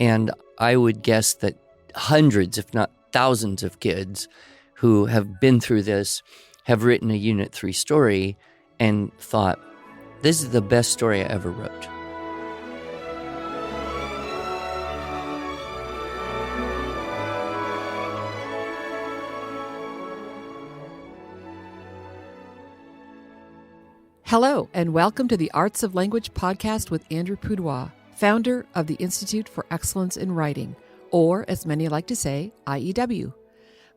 And I would guess that hundreds, if not thousands of kids who have been through this have written a Unit 3 story and thought, this is the best story I ever wrote. Hello, and welcome to the Arts of Language podcast with Andrew Pudewa, founder of the Institute for Excellence in Writing, or as many like to say, IEW.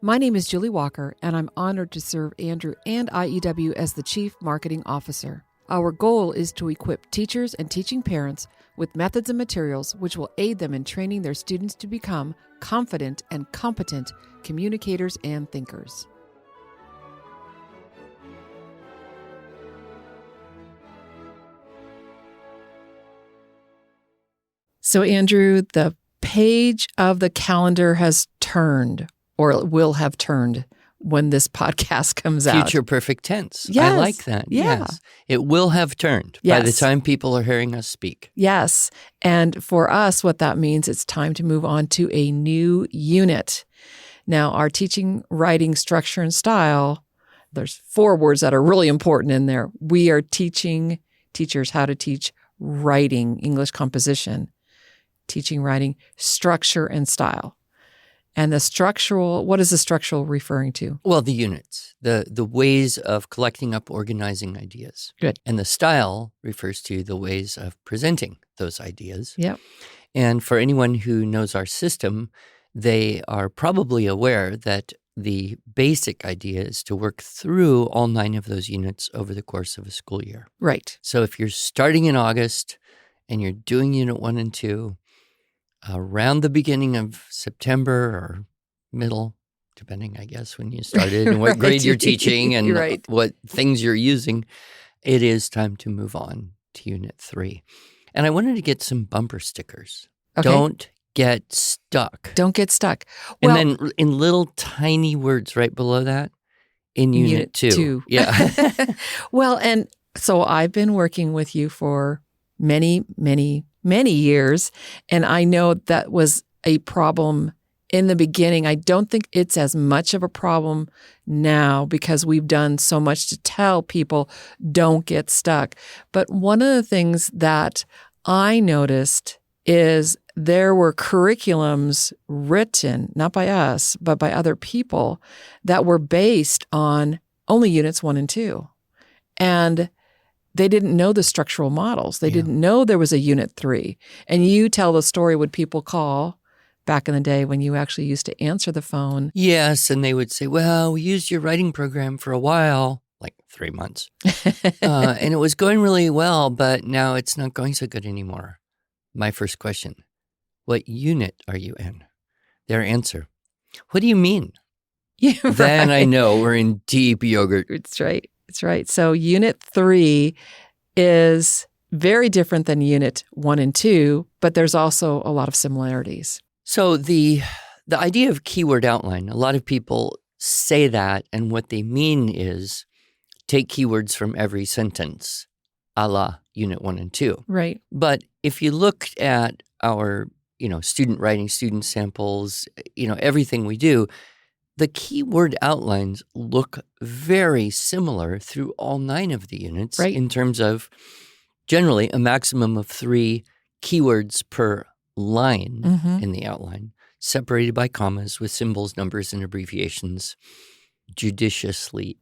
My name is Julie Walker, and I'm honored to serve Andrew and IEW as the Chief Marketing Officer. Our goal is to equip teachers and teaching parents with methods and materials which will aid them in training their students to become confident and competent communicators and thinkers. So, Andrew, the page of the calendar has turned, or it will have turned when this podcast comes out. Future perfect tense. Yes. I like that. Yeah. Yes. It will have turned by the time people are hearing us speak. Yes. And for us, what that means, it's time to move on to a new unit. Now, our teaching, writing, structure, and style, there's 4 words that are really important in there. We are teaching teachers how to teach writing, English composition. Teaching, writing, structure, and style. And the structural, what is the structural referring to? Well, the units, the ways of collecting up, organizing ideas. Good. And the style refers to the ways of presenting those ideas. Yep. And for anyone who knows our system, they are probably aware that the basic idea is to work through all 9 of those units over the course of a school year. Right. So if you're starting in August and you're doing Unit 1 and 2, around the beginning of September or middle, depending, I guess, when you started and what Right. grade you're teaching and Right. what things you're using, it is time to move on to Unit 3. And I wanted to get some bumper stickers. Okay. Don't get stuck. Don't get stuck. And then in little tiny words right below that, in Unit 2. Yeah. Well, and so I've been working with you for many years, and I know that was a problem in the beginning. I don't think it's as much of a problem now because we've done so much to tell people don't get stuck. But one of the things that I noticed is there were curriculums written, not by us, but by other people that were based on only Units 1 and 2. And they didn't know the structural models. They didn't know there was a Unit 3. And you tell the story when people call back in the day when you actually used to answer the phone. Yes, and they would say, well, we used your writing program for a while, like 3 months, and it was going really well, but now it's not going so good anymore. My first question, what unit are you in? Their answer, what do you mean? Yeah, right. Then I know we're in deep yogurt. It's right. It's right. So Unit 3 is very different than Unit 1 and 2, but there's also a lot of similarities. So the idea of keyword outline, a lot of people say that, and what they mean is take keywords from every sentence, a la Unit 1 and 2. Right. But if you look at our, student writing, student samples, everything we do, the keyword outlines look very similar through all 9 of the units in terms of generally a maximum of 3 keywords per line in the outline, separated by commas with symbols, numbers, and abbreviations judiciously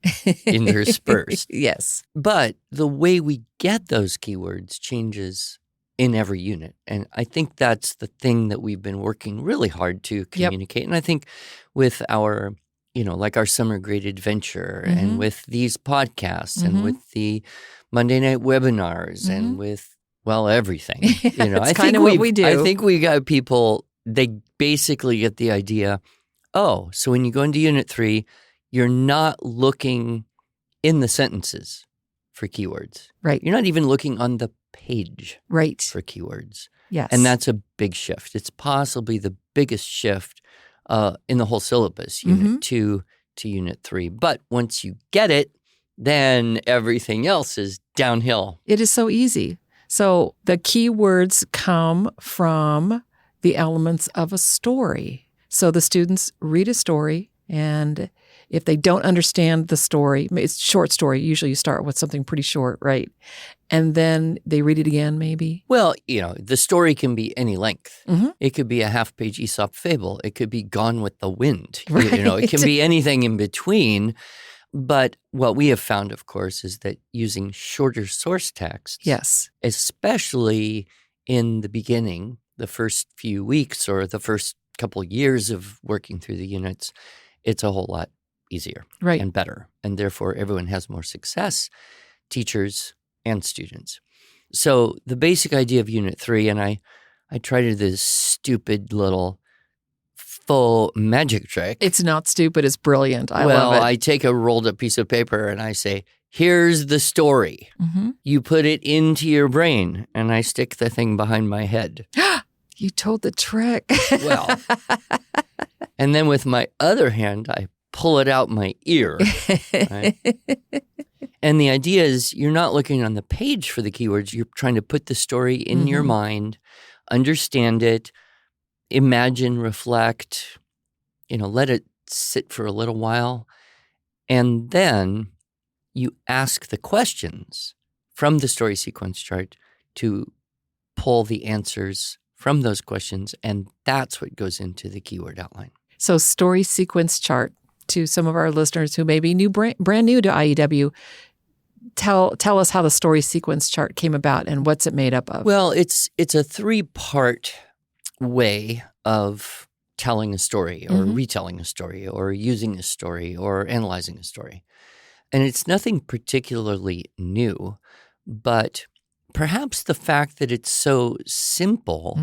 interspersed. Yes. But the way we get those keywords changes in every unit. And I think that's the thing that we've been working really hard to communicate. And I think with our, like our summer grade adventure and with these podcasts and with the Monday night webinars and with, everything. It's kind of what we do. I think we got people, they basically get the idea, so when you go into Unit 3, you're not looking in the sentences for keywords. Right. You're not even looking on the page for keywords. Yes. And that's a big shift. It's possibly the biggest shift in the whole syllabus, Unit 2 to Unit 3. But once you get it, then everything else is downhill. It is so easy. So the keywords come from the elements of a story. So the students read a story, and if they don't understand the story, it's a short story. Usually you start with something pretty short, right? And then they read it again, maybe. Well, the story can be any length. Mm-hmm. It could be a half-page Aesop fable. It could be Gone with the Wind. Right. It can be anything in between. But what we have found, of course, is that using shorter source texts, Yes, especially in the beginning, the first few weeks or the first couple years of working through the units, it's a whole lot easier right. and better. And therefore, everyone has more success, teachers and students. So the basic idea of Unit 3, and I tried to do this stupid little faux magic trick. It's not stupid. It's brilliant. I Well, love it. I take a rolled up piece of paper and I say, here's the story. Mm-hmm. You put it into your brain, and I stick the thing behind my head. You told the trick. Well, and then with my other hand, I pull it out my ear. Right? And the idea is you're not looking on the page for the keywords. You're trying to put the story in your mind, understand it, imagine, reflect, let it sit for a little while. And then you ask the questions from the story sequence chart to pull the answers from those questions. And that's what goes into the keyword outline. So story sequence chart, to some of our listeners who may be brand new to IEW, tell us how the story sequence chart came about and what's it made up of. Well, it's a 3-part way of telling a story or retelling a story or using a story or analyzing a story. And it's nothing particularly new, but perhaps the fact that it's so simple,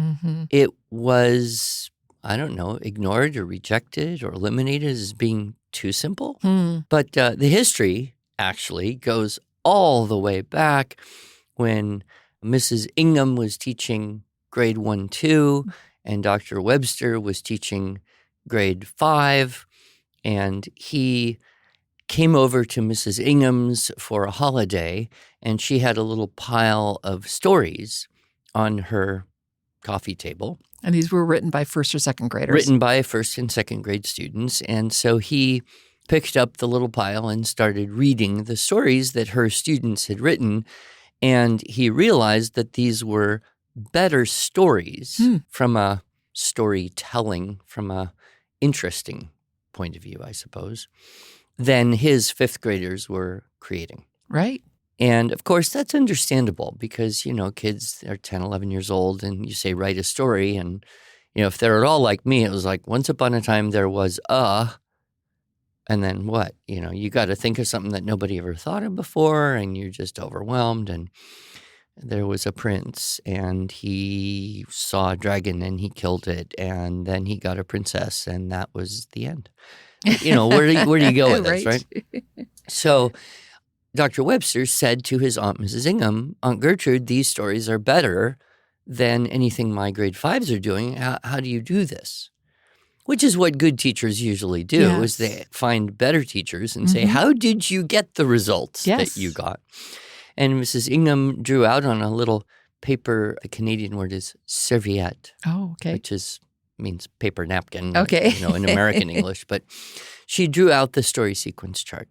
it was, I don't know, ignored or rejected or eliminated as being too simple. But the history actually goes all the way back when Mrs. Ingham was teaching grade 1-2 and Dr. Webster was teaching grade 5, and he came over to Mrs. Ingham's for a holiday, and she had a little pile of stories on her coffee table. And these were written by first or second graders. Written by first and second grade students. And so he picked up the little pile and started reading the stories that her students had written. And he realized that these were better stories from a storytelling, from a interesting point of view, I suppose, than his fifth graders were creating. Right. And of course, that's understandable because, kids are 10, 11 years old and you say, write a story. And, if they're at all like me, it was like, once upon a time there was and then what? You got to think of something that nobody ever thought of before and you're just overwhelmed. And there was a prince and he saw a dragon and he killed it. And then he got a princess and that was the end. Where do you go with this, right? So Dr. Webster said to his aunt, Mrs. Ingham, Aunt Gertrude, these stories are better than anything my grade 5s are doing. How do you do this? Which is what good teachers usually do, is they find better teachers and say, how did you get the results that you got? And Mrs. Ingham drew out on a little paper, a Canadian word is serviette. Oh, okay. Which means paper napkin, okay. In American English. But she drew out the story sequence chart.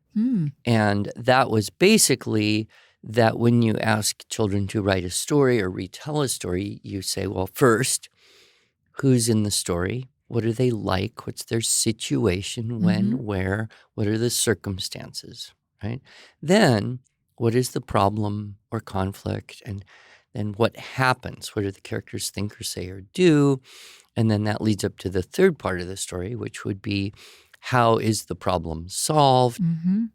And that was basically that when you ask children to write a story or retell a story, you say, well, first, who's in the story? What are they like? What's their situation? When, where? What are the circumstances, right? Then, what is the problem or conflict? And then what happens? What do the characters think or say or do? And then that leads up to the third part of the story, which would be, how is the problem solved?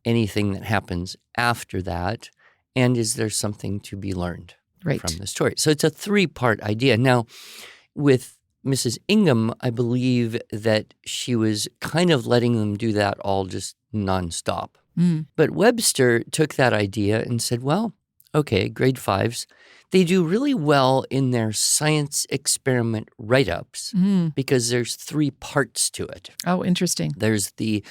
Anything that happens after that? And is there something to be learned from the story? So it's a 3-part idea. Now, with Mrs. Ingham, I believe that she was kind of letting them do that all just nonstop. But Webster took that idea and said, well, okay, grade 5s, they do really well in their science experiment write-ups because there's 3 parts to it. Oh, interesting. There's the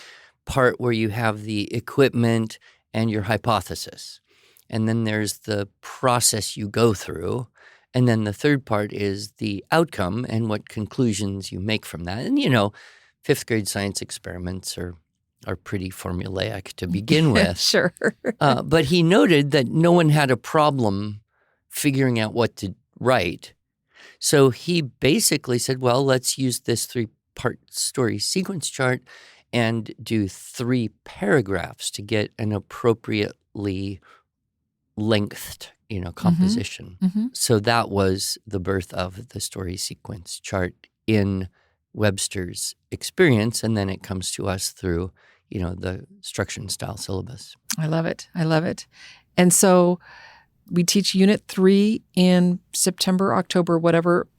part where you have the equipment and your hypothesis. And then there's the process you go through. And then the third part is the outcome and what conclusions you make from that. And, fifth grade science experiments are pretty formulaic to begin with. Sure. But he noted that no one had a problem figuring out what to write. So he basically said, well, let's use this 3-part story sequence chart and do 3 paragraphs to get an appropriately lengthed, composition. Mm-hmm. So that was the birth of the story sequence chart in Webster's experience. And then it comes to us through, the structure and style syllabus. I love it. And so we teach Unit 3 in September, October, whatever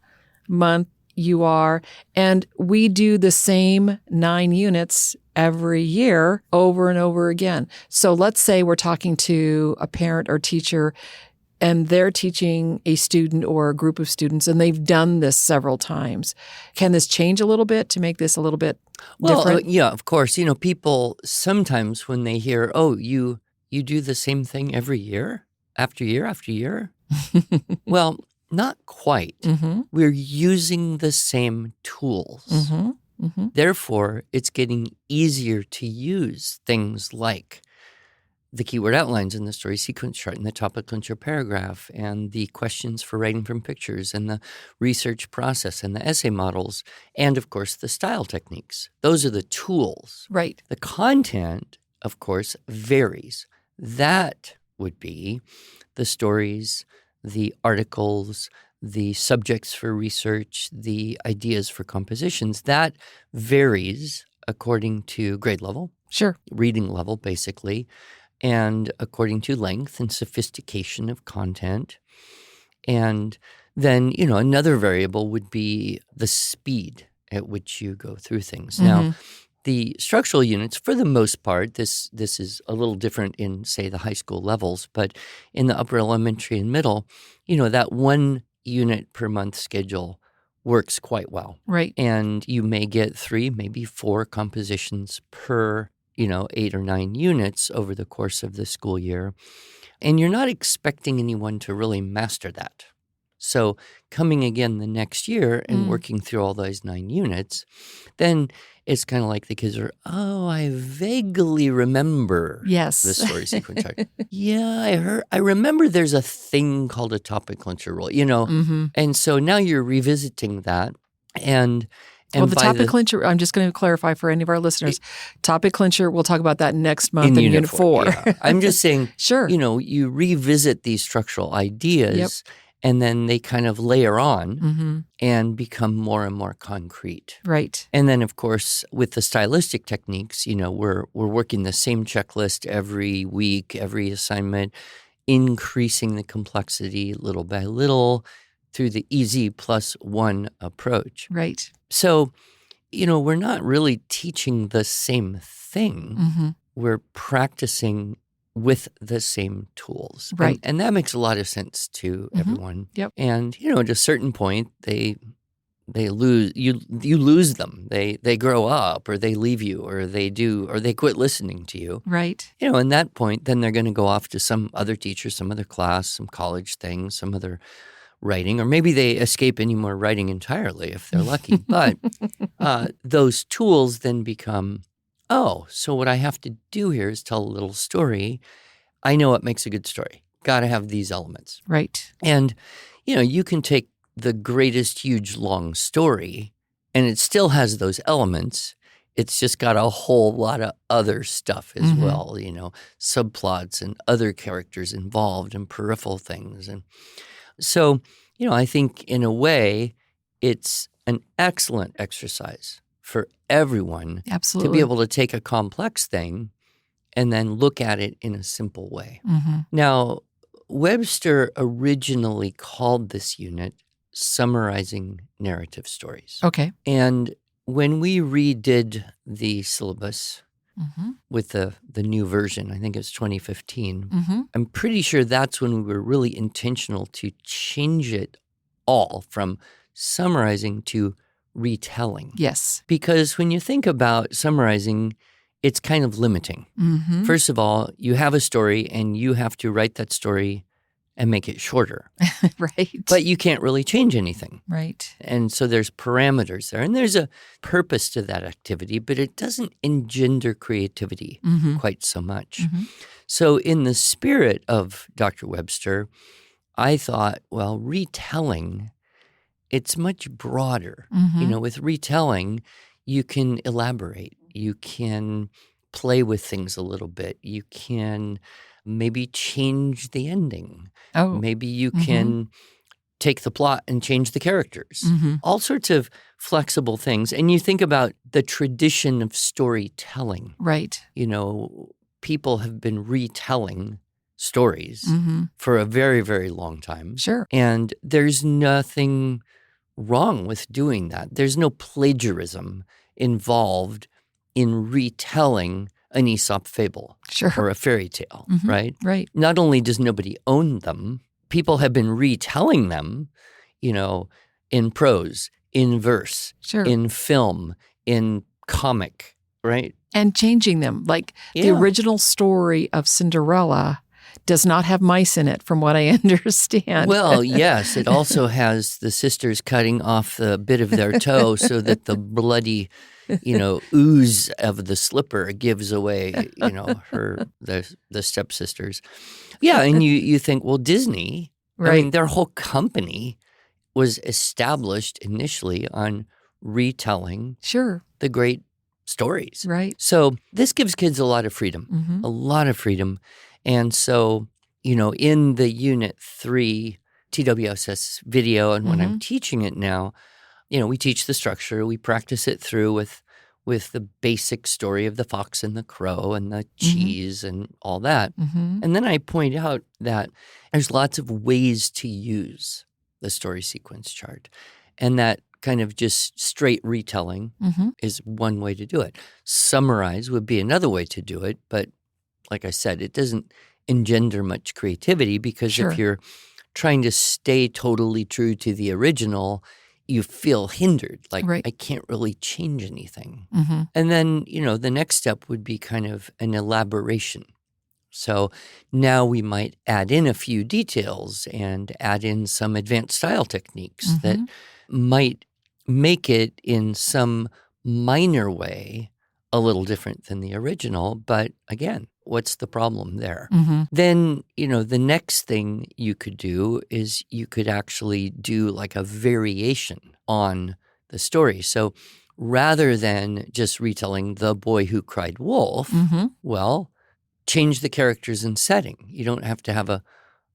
month you are. And we do the same 9 units every year over and over again. So let's say we're talking to a parent or teacher and they're teaching a student or a group of students and they've done this several times. Can this change a little bit to make this a little bit different? Yeah, of course. People sometimes when they hear, oh, you do the same thing every year after year after year. Well, not quite. Mm-hmm. We're using the same tools. Mm-hmm. Mm-hmm. Therefore, it's getting easier to use things like the keyword outlines in the story sequence chart and the topic clincher paragraph and the questions for writing from pictures and the research process and the essay models and, of course, the style techniques. Those are the tools. Right. The content, of course, varies. That would be the stories, the articles, the subjects for research, the ideas for compositions. That varies according to grade level. Sure. Reading level, basically, and according to length and sophistication of content. And then, another variable would be the speed at which you go through things. Mm-hmm. Now, the structural units, for the most part, this is a little different in, say, the high school levels, but in the upper elementary and middle, that 1 unit per month schedule works quite well. Right. And you may get 3, maybe 4 compositions per 8 or 9 units over the course of the school year. And you're not expecting anyone to really master that. So coming again the next year and working through all those 9 units, then it's kind of like the kids are, oh, I vaguely remember Yes. the story sequence chart. Yeah, I remember there's a thing called a topic clincher rule, Mm-hmm. And so now you're revisiting that. And Well, the topic clincher, I'm just going to clarify for any of our listeners. Topic clincher, we'll talk about that next month in Unit 4. Yeah. I'm just saying, Sure. You revisit these structural ideas and then they kind of layer on and become more and more concrete. Right. And then, of course, with the stylistic techniques, we're working the same checklist every week, every assignment, increasing the complexity little by little through the EZ+1 approach. Right. So, we're not really teaching the same thing. Mm-hmm. We're practicing with the same tools. Right. And that makes a lot of sense to everyone. Yep. And, at a certain point, they lose, you lose them. They grow up or they leave you or they quit listening to you. Right. And that point, then they're going to go off to some other teacher, some other class, some college thing, some other writing, or maybe they escape any more writing entirely if they're lucky. But those tools then become, oh, so what I have to do here is tell a little story. I know what makes a good story. Got to have these elements. Right. And, you can take the greatest huge long story and it still has those elements. It's just got a whole lot of other stuff as well, subplots and other characters involved and peripheral things. And so, I think in a way, it's an excellent exercise for everyone Absolutely. to be able to take a complex thing and then look at it in a simple way. Mm-hmm. Now, Webster originally called this unit Summarizing Narrative Stories. Okay. And when we redid the syllabus Mm-hmm. with the new version, I think it was 2015, Mm-hmm. I'm pretty sure that's when we were really intentional to change it all from summarizing to retelling. Yes. Because when you think about summarizing, it's kind of limiting. Mm-hmm. First of all, you have a story and you have to write that story and make it shorter. Right. But you can't really change anything. Right. And so there's parameters there. And there's a purpose to that activity, but it doesn't engender creativity quite so much. So in the spirit of Dr. Webster, I thought, well, retelling, it's much broader. With retelling, you can elaborate. You can play with things a little bit. You can maybe change the ending. Oh. Maybe you can take the plot and change the characters. All sorts of flexible things. And you think about the tradition of storytelling. Right. People have been retelling stories for a very, very long time. Sure. And there's nothing wrong with doing that. There's no plagiarism involved in retelling an Aesop fable or a fairy tale, right? Right. Not only does nobody own them, people have been retelling them, in prose, in verse, in film, in comic, right? And changing them. Like the original story of Cinderella does not have mice in it, from what I understand. Well, yes. It also has the sisters cutting off the bit of their toe so that the bloody, ooze of the slipper gives away, the stepsisters. Yeah, and you think, well, Disney, right. I mean, their whole company was established initially on retelling the great stories. Right. So this gives kids a lot of freedom, a lot of freedom. And so, in the Unit 3 TWSS video, and when I'm teaching it now, we teach the structure, we practice it through with the basic story of the fox and the crow and the cheese and all that. And then I point out that there's lots of ways to use the story sequence chart, and that kind of just straight retelling is one way to do it. Summarize would be another way to do it, but like I said, it doesn't engender much creativity because if you're trying to stay totally true to the original, you feel hindered. Like, I can't really change anything. And then, the next step would be kind of an elaboration. So now we might add in a few details and add in some advanced style techniques that might make it in some minor way a little different than the original. But again, what's the problem there? Then, the next thing you could do is you could actually do like a variation on the story. So rather than just retelling The Boy Who Cried Wolf, well, change the characters and setting. You don't have to have a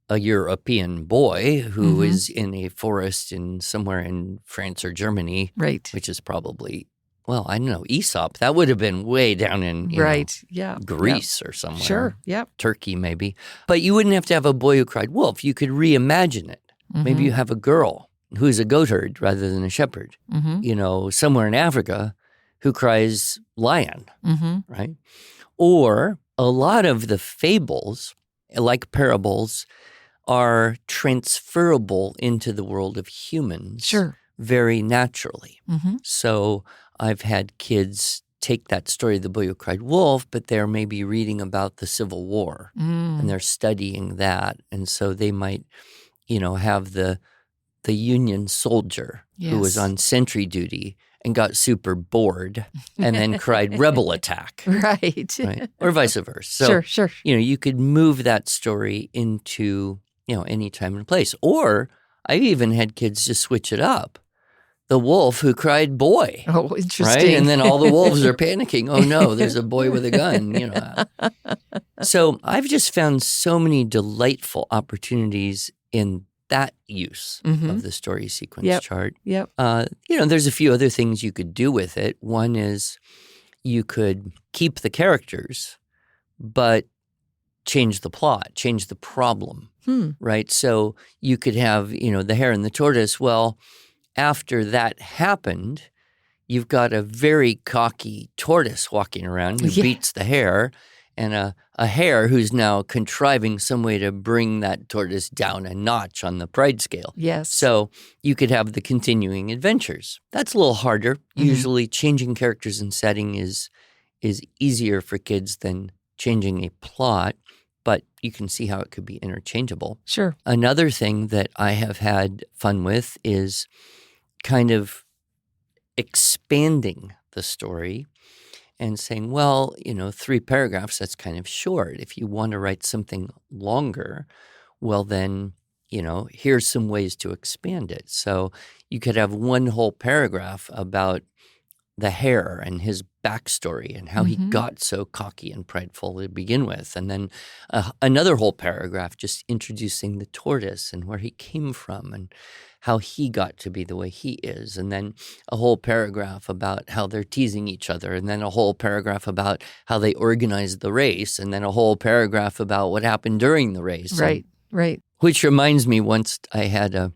European boy who is in a forest somewhere in France or Germany, which is probably, well, I don't know, Aesop. That would have been way down in Greece or somewhere. Turkey maybe. But you wouldn't have to have a boy who cried wolf. You could reimagine it. Maybe you have a girl who's a goatherd rather than a shepherd, somewhere in Africa who cries lion, right? Or a lot of the fables, like parables, are transferable into the world of humans very naturally. So I've had kids take that story of The Boy Who Cried Wolf, but they're maybe reading about the Civil War and they're studying that. And so they might, have the Union soldier who was on sentry duty and got super bored and then cried rebel attack. Right. Or vice versa. So, you could move that story into, any time and place. Or I've even had kids just switch it up. The wolf who cried boy. Oh, interesting. Right? And then all the wolves are panicking. Oh no, there's a boy with a gun, So I've just found so many delightful opportunities in that use of the story sequence chart. There's a few other things you could do with it. One is you could keep the characters, but change the plot, change the problem, right? So you could have, the hare and the tortoise. Well, after that happened, you've got a very cocky tortoise walking around who beats the hare, and a hare who's now contriving some way to bring that tortoise down a notch on the pride scale. Yes. So you could have the continuing adventures. That's a little harder. Usually changing characters and setting is easier for kids than changing a plot. but you can see how it could be interchangeable. Sure. Another thing that I have had fun with is kind of expanding the story and saying, well, 3 paragraphs, that's kind of short. If you want to write something longer, well, then, here's some ways to expand it. So you could have one whole paragraph about the hare and his backstory and how he got so cocky and prideful to begin with. And then another whole paragraph just introducing the tortoise and where he came from and how he got to be the way he is. And then a whole paragraph about how they're teasing each other. And then a whole paragraph about how they organized the race. And then a whole paragraph about what happened during the race. Right. Which reminds me, once I had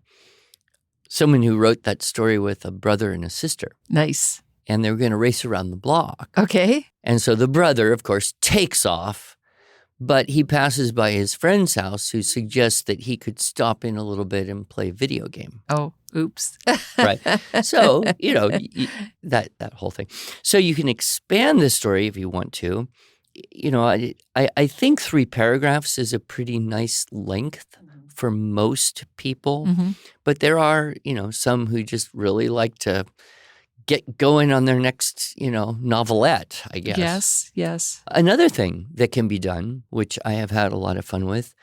someone who wrote that story with a brother and a sister. Nice. And they were going to race around the block. Okay. And so the brother, of course, takes off, but he passes by his friend's house who suggests that he could stop in a little bit and play a video game. Oh, oops. Right. So, that whole thing. So you can expand the story if you want to. I think 3 paragraphs is a pretty nice length for most people, but there are, some who just really like to get going on their next, novelette, I guess. Yes. Another thing that can be done, which I have had a lot of fun with,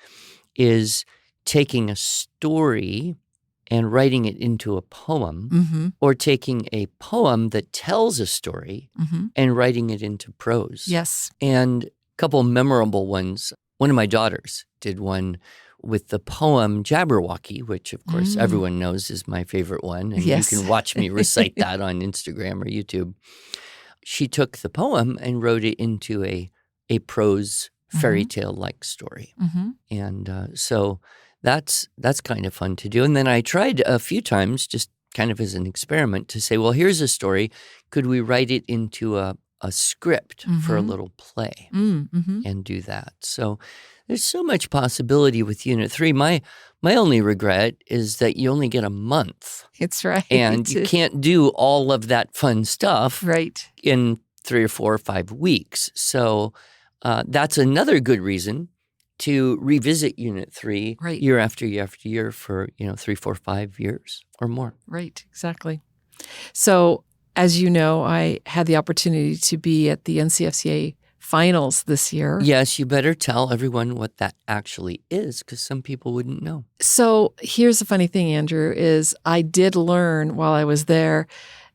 is taking a story and writing it into a poem, or taking a poem that tells a story and writing it into prose. Yes. And a couple memorable ones. One of my daughters did one with the poem Jabberwocky, which, of course, everyone knows is my favorite one. And Yes. you can watch me recite that on Instagram or YouTube. She took the poem and wrote it into a prose fairy tale-like story. And so that's kind of fun to do. And then I tried a few times, just kind of as an experiment, to say, well, here's a story. Could we write it into a script for a little play and do that? So there's so much possibility with Unit 3. My only regret is that you only get a month. It's right. And you can't do all of that fun stuff in 3 or 4 or 5 weeks. So that's another good reason to revisit Unit 3 year after year after year for 3, 4, 5 years or more. Right, exactly. So as you know, I had the opportunity to be at the NCFCA finals this year. Yes, you better tell everyone what that actually is, because some people wouldn't know. So here's the funny thing, Andrew, is I did learn while I was there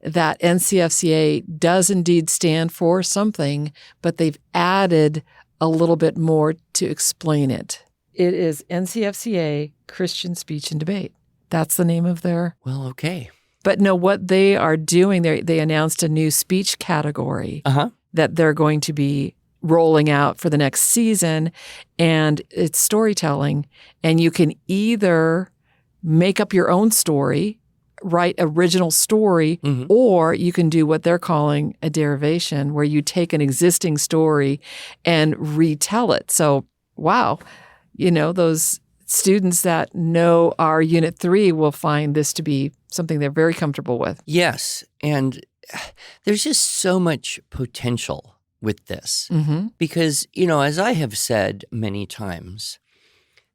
that NCFCA does indeed stand for something, but they've added a little bit more to explain it. It is NCFCA Christian Speech and Debate. That's the name of their... Well, okay. But no, what they are doing, they announced a new speech category that they're going to be rolling out for the next season, and it's storytelling. And you can either make up your own story, write original story, or you can do what they're calling a derivation, where you take an existing story and retell it. So, wow, those students that know our Unit 3 will find this to be something they're very comfortable with. Yes, and there's just so much potential with this because, as I have said many times,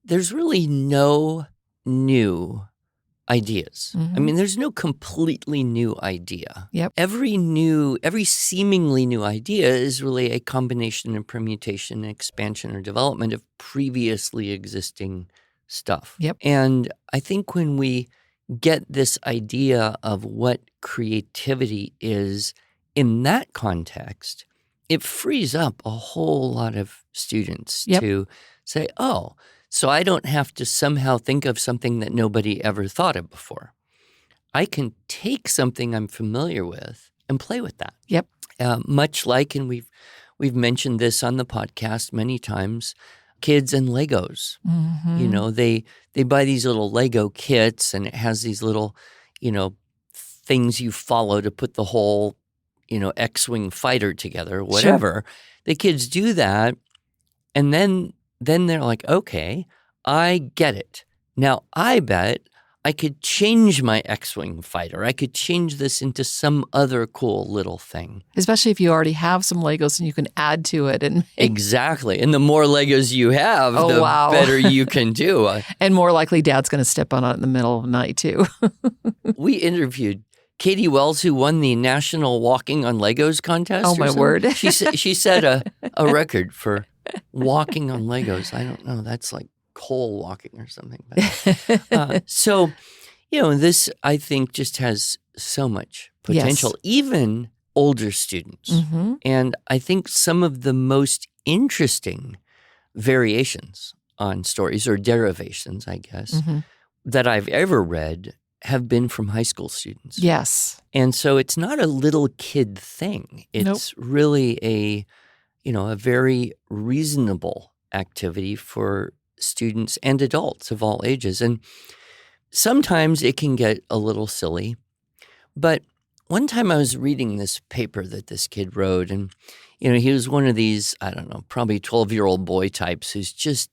there's really no new ideas. I mean, there's no completely new idea. Yep. Every seemingly new idea is really a combination and permutation and expansion or development of previously existing stuff. Yep. And I think when we get this idea of what creativity is in that context, it frees up a whole lot of students to say, oh, so I don't have to somehow think of something that nobody ever thought of before. I can take something I'm familiar with and play with that. Yep. Much like, and we've mentioned this on the podcast many times, kids and Legos. They buy these little Lego kits, and it has these little, things you follow to put the whole, X-Wing fighter together, whatever. Sure. The kids do that, and then they're like, okay, I get it. Now, I bet I could change my X-Wing fighter. I could change this into some other cool little thing. Especially if you already have some Legos and you can add to it. And Exactly. And the more Legos you have, the wow. better you can do. And more likely Dad's going to step on it in the middle of the night, too. We interviewed Katie Wells, who won the National Walking on Legos contest. Oh, my word. She set a record for walking on Legos. I don't know. That's like coal walking or something. But, so, this, I think, just has so much potential, Yes. even older students. Mm-hmm. And I think some of the most interesting variations on stories, or derivations, I guess, Mm-hmm. that I've ever read have been from high school students. Yes. And so it's not a little kid thing. It's really a very reasonable activity for students and adults of all ages. And sometimes it can get a little silly. But one time I was reading this paper that this kid wrote, and he was one of these, I don't know, probably 12-year-old boy types who's just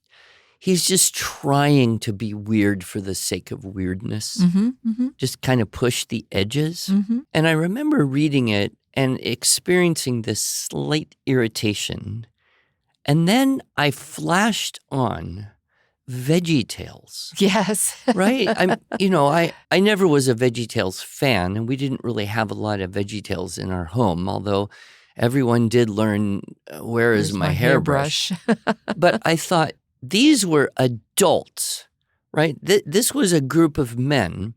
trying to be weird for the sake of weirdness, Mm-hmm. Mm-hmm. just kind of push the edges. Mm-hmm. And I remember reading it and experiencing this slight irritation. And then I flashed on VeggieTales. Yes. Right? I never was a VeggieTales fan, and we didn't really have a lot of VeggieTales in our home, although everyone did learn where is my hairbrush. But I thought, these were adults, right? This was a group of men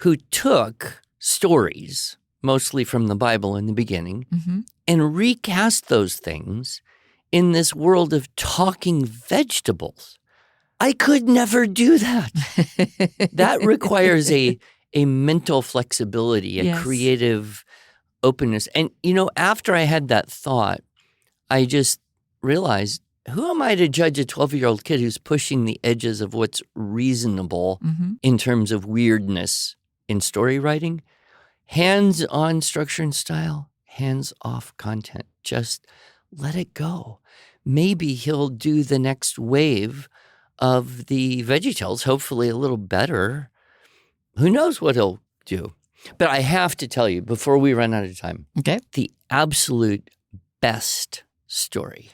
who took stories, mostly from the Bible in the beginning, Mm-hmm. and recast those things in this world of talking vegetables. I could never do that. That requires a mental flexibility, a Yes. creative openness. And, after I had that thought, I just realized, who am I to judge a 12-year-old kid who's pushing the edges of what's reasonable Mm-hmm. in terms of weirdness in story writing? Hands-on structure and style, hands-off content. Just let it go. Maybe he'll do the next wave of the VeggieTales, hopefully a little better. Who knows what he'll do? But I have to tell you, before we run out of time, Okay. the absolute best story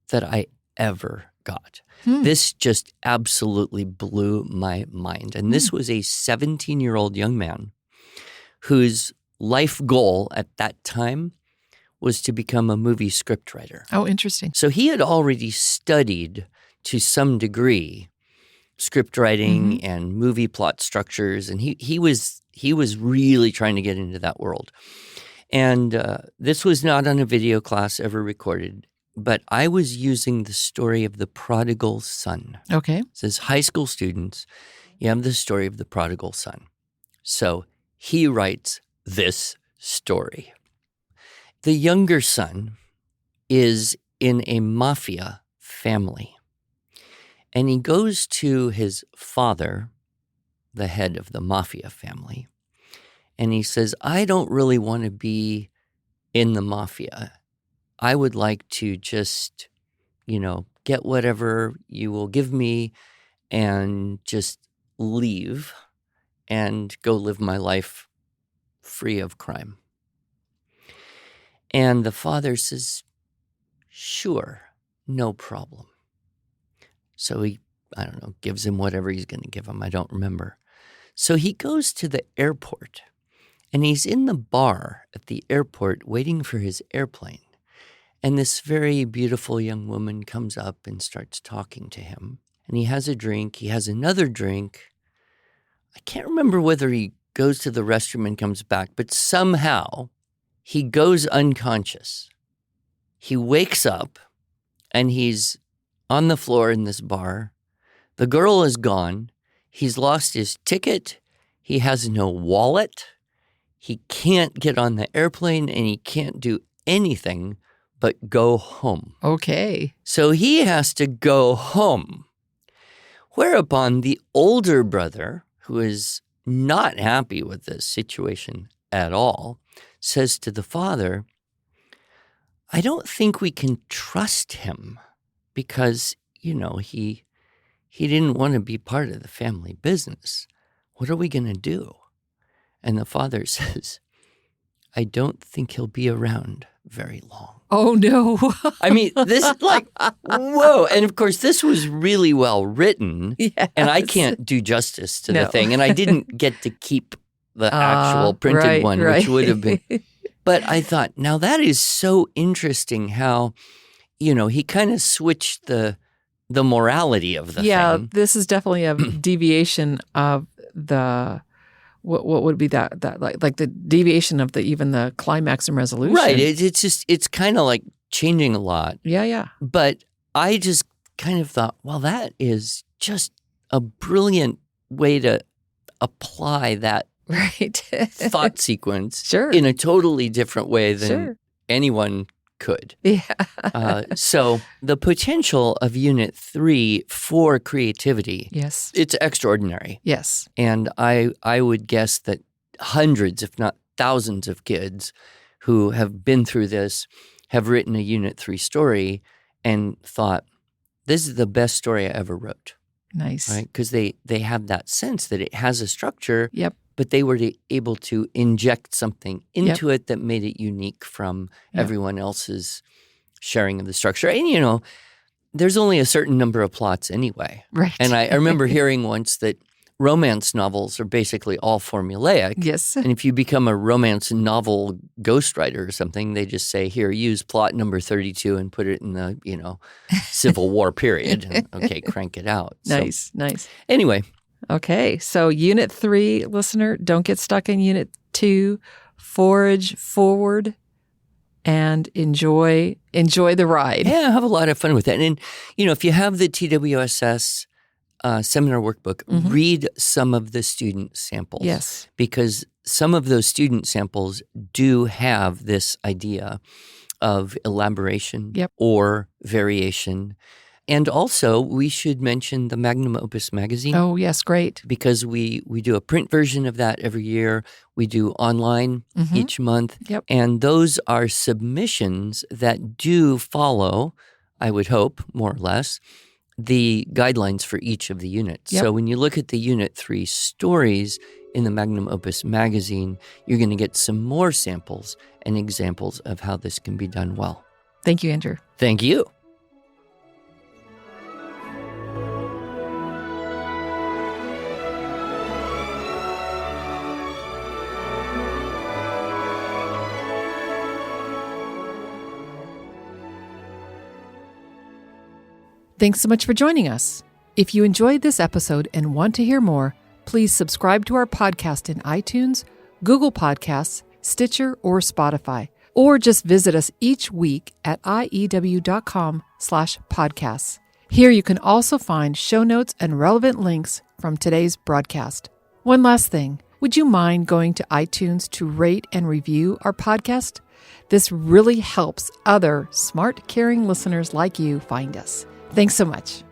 that I ever got. This just absolutely blew my mind. And this was a 17-year-old young man whose life goal at that time was to become a movie scriptwriter. Oh, interesting. So he had already studied to some degree script writing and movie plot structures, and he was really trying to get into that world. And this was not on a video class ever recorded, but I was using the story of the prodigal son. Okay. It says, high school students, you have the story of the prodigal son. So he writes this story. The younger son is in a mafia family, and he goes to his father, the head of the mafia family, and he says, I don't really want to be in the mafia. I would like to just, get whatever you will give me and just leave and go live my life free of crime. And the father says, sure, no problem. So he, gives him whatever he's going to give him. I don't remember. So he goes to the airport, and he's in the bar at the airport waiting for his airplane. And this very beautiful young woman comes up and starts talking to him. And he has a drink. He has another drink. I can't remember whether he goes to the restroom and comes back, but somehow he goes unconscious. He wakes up, and he's on the floor in this bar. The girl is gone. He's lost his ticket. He has no wallet. He can't get on the airplane, and he can't do anything but go home. Okay. So he has to go home. Whereupon the older brother, who is not happy with this situation at all, says to the father, I don't think we can trust him because, he didn't want to be part of the family business. what are we going to do? And the father says, I don't think he'll be around very long. Oh, no. I mean, this is like, whoa. And of course, this was really well written. Yes. And I can't do justice to No. the thing. And I didn't get to keep the actual printed one, which would have been. But I thought, now that is so interesting how, he kind of switched the morality of the thing. This is definitely a deviation of the... What would be that like the deviation of even the climax and resolution? Right. It's kind of like changing a lot. Yeah. But I just kind of thought, well, that is just a brilliant way to apply that thought sequence Sure. in a totally different way than Sure. anyone could. Yeah. So the potential of Unit 3 for creativity, Yes. it's extraordinary. Yes. And I would guess that hundreds, if not thousands of kids who have been through this have written a Unit 3 story and thought, this is the best story I ever wrote. Nice. Right? Because they have that sense that it has a structure, Yep. but they were able to inject something into it that made it unique from everyone else's sharing of the structure. And, there's only a certain number of plots anyway. Right. And I remember hearing once that romance novels are basically all formulaic. Yes. And if you become a romance novel ghostwriter or something, they just say, here, use plot number 32 and put it in the, Civil War period. And, okay, crank it out. Nice. Anyway. Okay. So Unit 3, listener, don't get stuck in Unit 2. Forage forward and enjoy the ride. Yeah, have a lot of fun with that. And, if you have the TWSS seminar workbook, read some of the student samples. Yes. Because some of those student samples do have this idea of elaboration or variation. And also, we should mention the Magnum Opus magazine. Oh, yes, great. Because we do a print version of that every year. We do online each month. Yep. And those are submissions that do follow, I would hope, more or less, the guidelines for each of the units. Yep. So when you look at the Unit 3 stories in the Magnum Opus magazine, you're going to get some more samples and examples of how this can be done well. Thank you, Andrew. Thank you. Thanks so much for joining us. If you enjoyed this episode and want to hear more, please subscribe to our podcast in iTunes, Google Podcasts, Stitcher, or Spotify, or just visit us each week at iew.com/podcasts. Here you can also find show notes and relevant links from today's broadcast. One last thing, would you mind going to iTunes to rate and review our podcast? This really helps other smart, caring listeners like you find us. Thanks so much.